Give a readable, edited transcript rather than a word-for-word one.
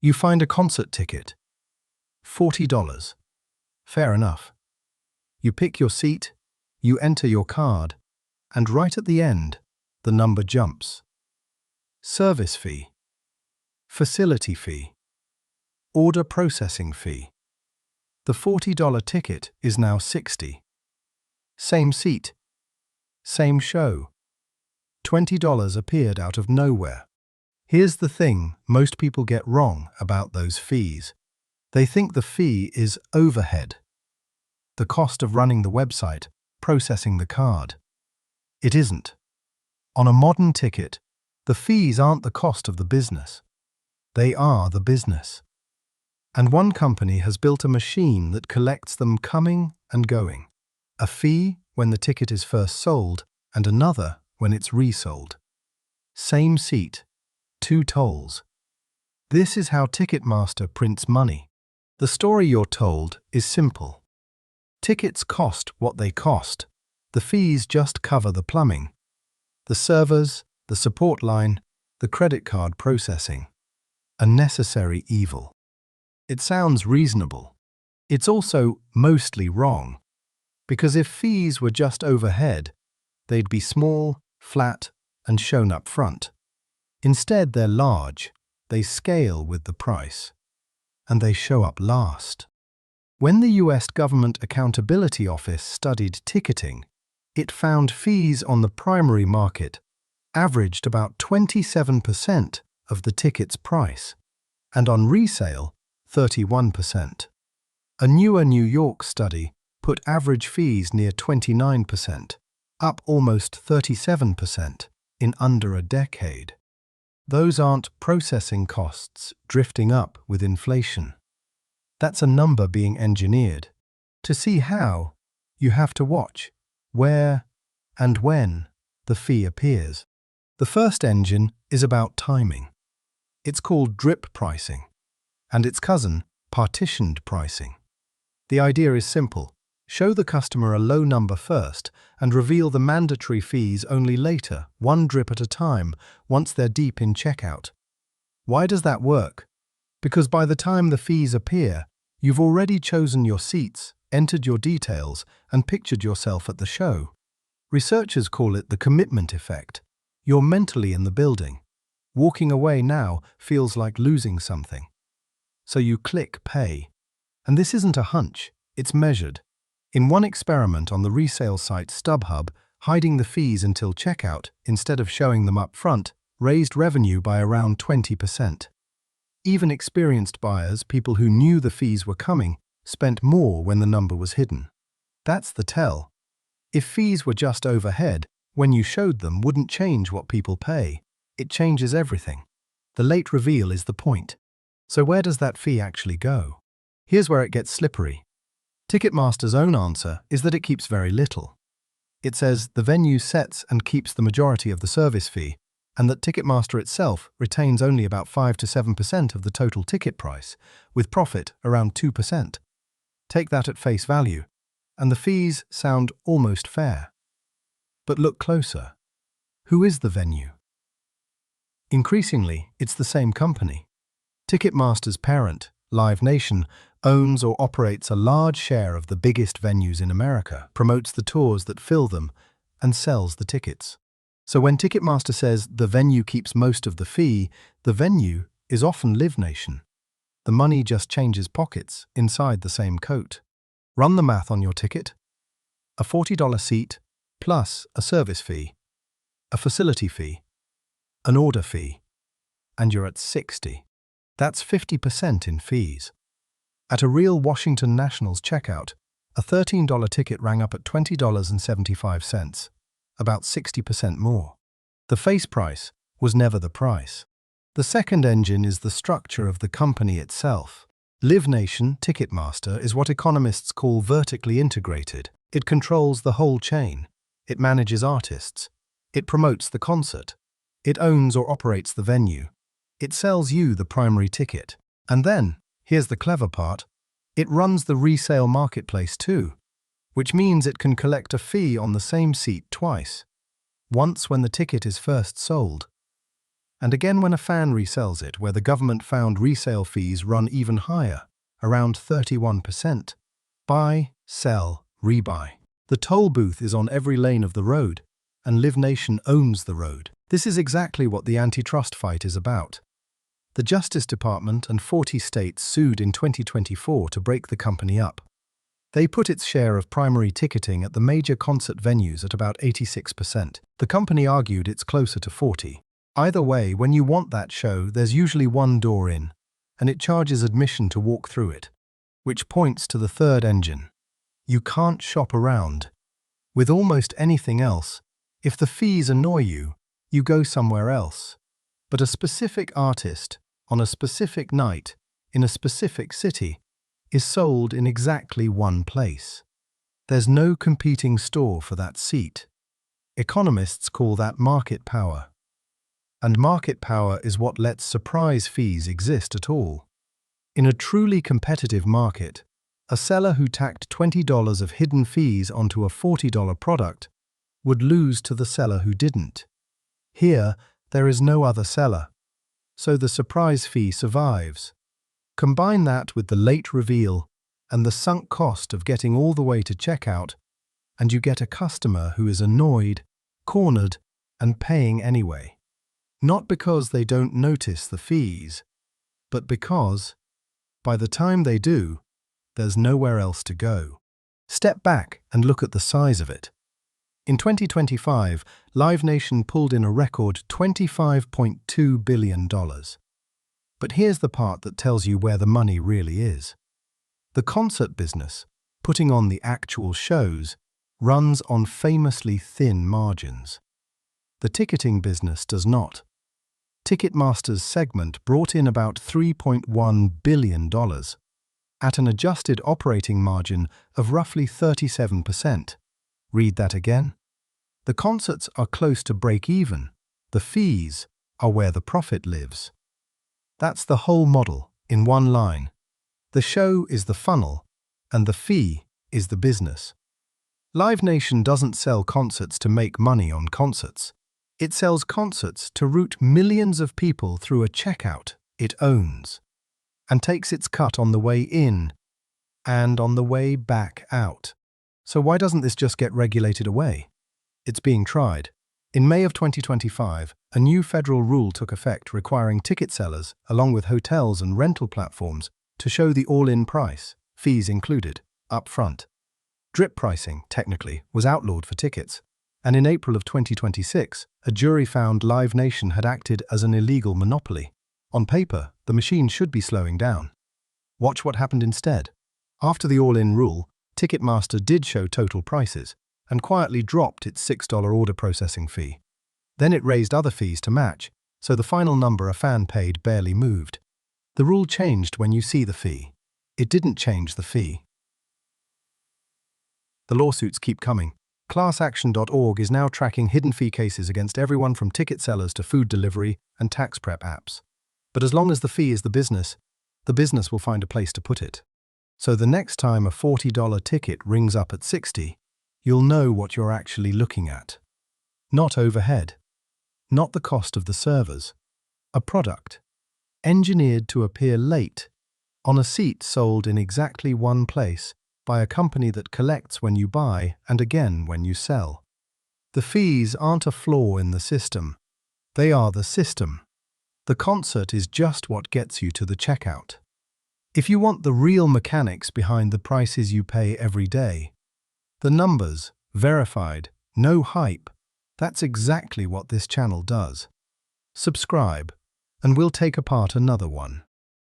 You find a concert ticket. $40. Fair enough. You pick your seat, you enter your card, and right at the end, the number jumps. Service fee. Facility fee. Order processing fee. The $40 ticket is now $60. Same seat. Same show. $20 appeared out of nowhere. Here's the thing most people get wrong about those fees. They think the fee is overhead, the cost of running the website, processing the card. It isn't. On a modern ticket, the fees aren't the cost of the business. They are the business. And one company has built a machine that collects them coming and going. A fee when the ticket is first sold and another when it's resold. Same seat, two tolls. This is how Ticketmaster prints money. The story you're told is simple. Tickets cost what they cost. The fees just cover the plumbing. The servers, the support line, the credit card processing. A necessary evil. It sounds reasonable. It's also mostly wrong. Because if fees were just overhead, they'd be small, flat, and shown up front. Instead, they're large, they scale with the price, and they show up last. When the US Government Accountability Office studied ticketing, it found fees on the primary market averaged about 27% of the ticket's price, and on resale, 31%. A newer New York study put average fees near 29%, up almost 37% in under a decade. Those aren't processing costs drifting up with inflation. That's a number being engineered. To see how, you have to watch where and when the fee appears. The first engine is about timing. It's called drip pricing, and its cousin, partitioned pricing. The idea is simple. Show the customer a low number first and reveal the mandatory fees only later, one drip at a time, once they're deep in checkout. Why does that work? Because by the time the fees appear, you've already chosen your seats, entered your details, and pictured yourself at the show. Researchers call it the commitment effect. You're mentally in the building. Walking away now feels like losing something. So you click pay. And this isn't a hunch, it's measured. In one experiment on the resale site StubHub, hiding the fees until checkout, instead of showing them up front, raised revenue by around 20%. Even experienced buyers, people who knew the fees were coming, spent more when the number was hidden. That's the tell. If fees were just overhead, when you showed them wouldn't change what people pay. It changes everything. The late reveal is the point. So where does that fee actually go? Here's where it gets slippery. Ticketmaster's own answer is that it keeps very little. It says the venue sets and keeps the majority of the service fee, and that Ticketmaster itself retains only about 5 to 7% of the total ticket price, with profit around 2%. Take that at face value, and the fees sound almost fair. But look closer. Who is the venue? Increasingly, it's the same company. Ticketmaster's parent, Live Nation, owns or operates a large share of the biggest venues in America, promotes the tours that fill them, and sells the tickets. So when Ticketmaster says the venue keeps most of the fee, the venue is often Live Nation. The money just changes pockets inside the same coat. Run the math on your ticket. A $40 seat plus a service fee, a facility fee, an order fee, and you're at $60. That's 50% in fees. At a real Washington Nationals checkout, a $13 ticket rang up at $20.75, about 60% more. The face price was never the price. The second engine is the structure of the company itself. Live Nation, Ticketmaster, is what economists call vertically integrated. It controls the whole chain. It manages artists. It promotes the concert. It owns or operates the venue. It sells you the primary ticket. And then, here's the clever part, it runs the resale marketplace too, which means it can collect a fee on the same seat twice. Once when the ticket is first sold, And again when a fan resells it, where the government found resale fees run even higher, around 31%. Buy, sell, rebuy. The toll booth is on every lane of the road, and Live Nation owns the road. This is exactly what the antitrust fight is about. The Justice Department and 40 states sued in 2024 to break the company up. They put its share of primary ticketing at the major concert venues at about 86%. The company argued it's closer to 40%. Either way, when you want that show, there's usually one door in, and it charges admission to walk through it, which points to the third engine. You can't shop around. With almost anything else, if the fees annoy you, you go somewhere else. But a specific artist, on a specific night, in a specific city, is sold in exactly one place. There's no competing store for that seat. Economists call that market power. And market power is what lets surprise fees exist at all. In a truly competitive market, a seller who tacked $20 of hidden fees onto a $40 product would lose to the seller who didn't. Here, there is no other seller, so the surprise fee survives. Combine that with the late reveal and the sunk cost of getting all the way to checkout, and you get a customer who is annoyed, cornered, and paying anyway. Not because they don't notice the fees, but because, by the time they do, there's nowhere else to go. Step back and look at the size of it. In 2025, Live Nation pulled in a record $25.2 billion. But here's the part that tells you where the money really is. The concert business, putting on the actual shows, runs on famously thin margins. The ticketing business does not. Ticketmaster's segment brought in about $3.1 billion, at an adjusted operating margin of roughly 37%. Read that again. The concerts are close to break-even. The fees are where the profit lives. That's the whole model, in one line. The show is the funnel, and the fee is the business. Live Nation doesn't sell concerts to make money on concerts. It sells concerts to route millions of people through a checkout it owns, and takes its cut on the way in and on the way back out. So why doesn't this just get regulated away? It's being tried. In May of 2025, a new federal rule took effect requiring ticket sellers, along with hotels and rental platforms, to show the all-in price, fees included, up front. Drip pricing, technically, was outlawed for tickets, and in April of 2026, a jury found Live Nation had acted as an illegal monopoly. On paper, the machine should be slowing down. Watch what happened instead. After the all-in rule, Ticketmaster did show total prices, and quietly dropped its $6 order processing fee. Then it raised other fees to match, so the final number a fan paid barely moved. The rule changed when you see the fee. It didn't change the fee. The lawsuits keep coming. ClassAction.org is now tracking hidden fee cases against everyone from ticket sellers to food delivery and tax prep apps. But as long as the fee is the business will find a place to put it. So the next time a $40 ticket rings up at $60, you'll know what you're actually looking at. Not overhead. Not the cost of the servers. A product, engineered to appear late, on a seat sold in exactly one place by a company that collects when you buy and again when you sell. The fees aren't a flaw in the system. They are the system. The concert is just what gets you to the checkout. If you want the real mechanics behind the prices you pay every day, the numbers, verified, no hype, that's exactly what this channel does. Subscribe, and we'll take apart another one.